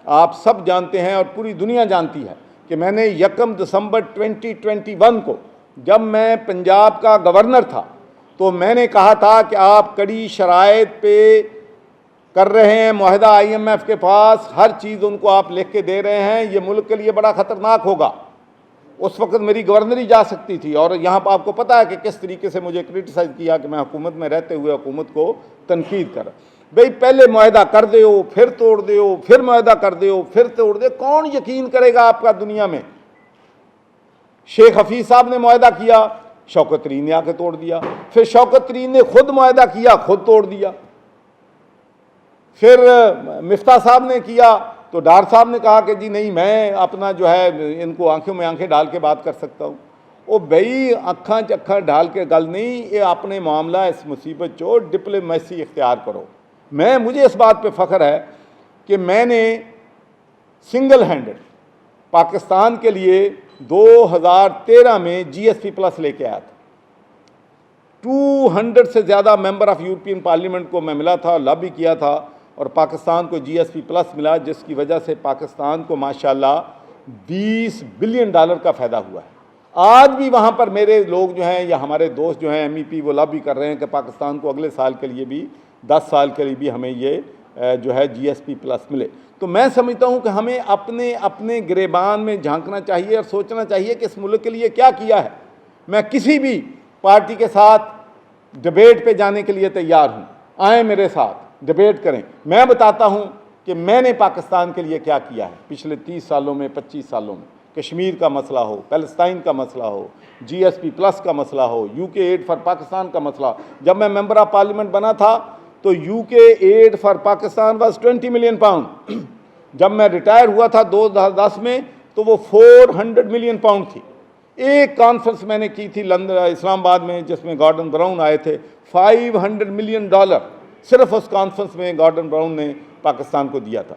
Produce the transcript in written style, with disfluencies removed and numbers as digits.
आप सब जानते हैं और पूरी दुनिया जानती है कि मैंने 1 दिसंबर 2021 को, जब मैं पंजाब का गवर्नर था, तो मैंने कहा था कि आप कड़ी शराइत पे कर रहे हैं मुआहदा IMF के पास, हर चीज़ उनको आप लिख के दे रहे हैं, ये मुल्क के लिए बड़ा ख़तरनाक होगा। उस वक्त मेरी गवर्नरी जा सकती थी, और यहाँ पर आपको पता है कि किस तरीके से मुझे क्रिटिसाइज़ किया कि मैं हुकूमत में रहते हुए हुकूमत को तनकीद कर, भाई पहले मुआहदा कर दो, फिर तोड़ दो, फिर मुआहदा कर दो, फिर तोड़ दो, कौन यकीन करेगा आपका दुनिया में। शेख हफीज़ साहब ने मुआहदा किया, शौकत तरीन ने आके तोड़ दिया, फिर शौकत तरीन ने खुद मुआहदा किया, खुद तोड़ दिया, फिर मिफ्ता साहब ने किया तो डार साहब ने कहा कि जी नहीं, मैं अपना जो है इनको आंखों में आंखें डाल के बात कर सकता हूँ। वो भाई अखा च अखा डाल के गल नहीं, ये अपने मामला इस मुसीबत चो डिप्लोमेसी इख्तियार करो। मुझे इस बात पे फ़ख्र है कि मैंने सिंगल हैंडेड पाकिस्तान के लिए 2013 में GSP+ लेके आया था। 200 से ज़्यादा मेंबर ऑफ़ यूरोपियन पार्लियामेंट को मैं मिला था, लॉबी किया था, और पाकिस्तान को GSP+ मिला, जिसकी वजह से पाकिस्तान को माशाल्लाह $20 बिलियन का फ़ायदा हुआ है। आज भी वहाँ पर मेरे लोग जो हैं या हमारे दोस्त जो हैं MEP, वो लॉबी कर रहे हैं कि पाकिस्तान को अगले साल के लिए भी 10 साल के लिए भी हमें ये जो है GSP+ मिले। तो मैं समझता हूँ कि हमें अपने अपने गिरेबान में झांकना चाहिए और सोचना चाहिए कि इस मुल्क के लिए क्या किया है। मैं किसी भी पार्टी के साथ डिबेट पे जाने के लिए तैयार हूँ, आए मेरे साथ डिबेट करें, मैं बताता हूँ कि मैंने पाकिस्तान के लिए क्या किया है पिछले 30 सालों में, 25 सालों में। कश्मीर का मसला हो, पैलेस्टाइन का मसला हो, GSP+ का मसला हो, UK एड फॉर पाकिस्तान का मसला। जब मैं मेंबर ऑफ पार्लियामेंट बना था तो UK aid for Pakistan was 20 million pound. जब मैं रिटायर हुआ था 2010 में तो वो 400 मिलियन पाउंड थी। एक कॉन्फ्रेंस मैंने की थी लंदन, इस्लामाबाद में, जिसमें गॉर्डन ब्राउन आए थे। $500 मिलियन सिर्फ उस कॉन्फ्रेंस में गॉर्डन ब्राउन ने पाकिस्तान को दिया था।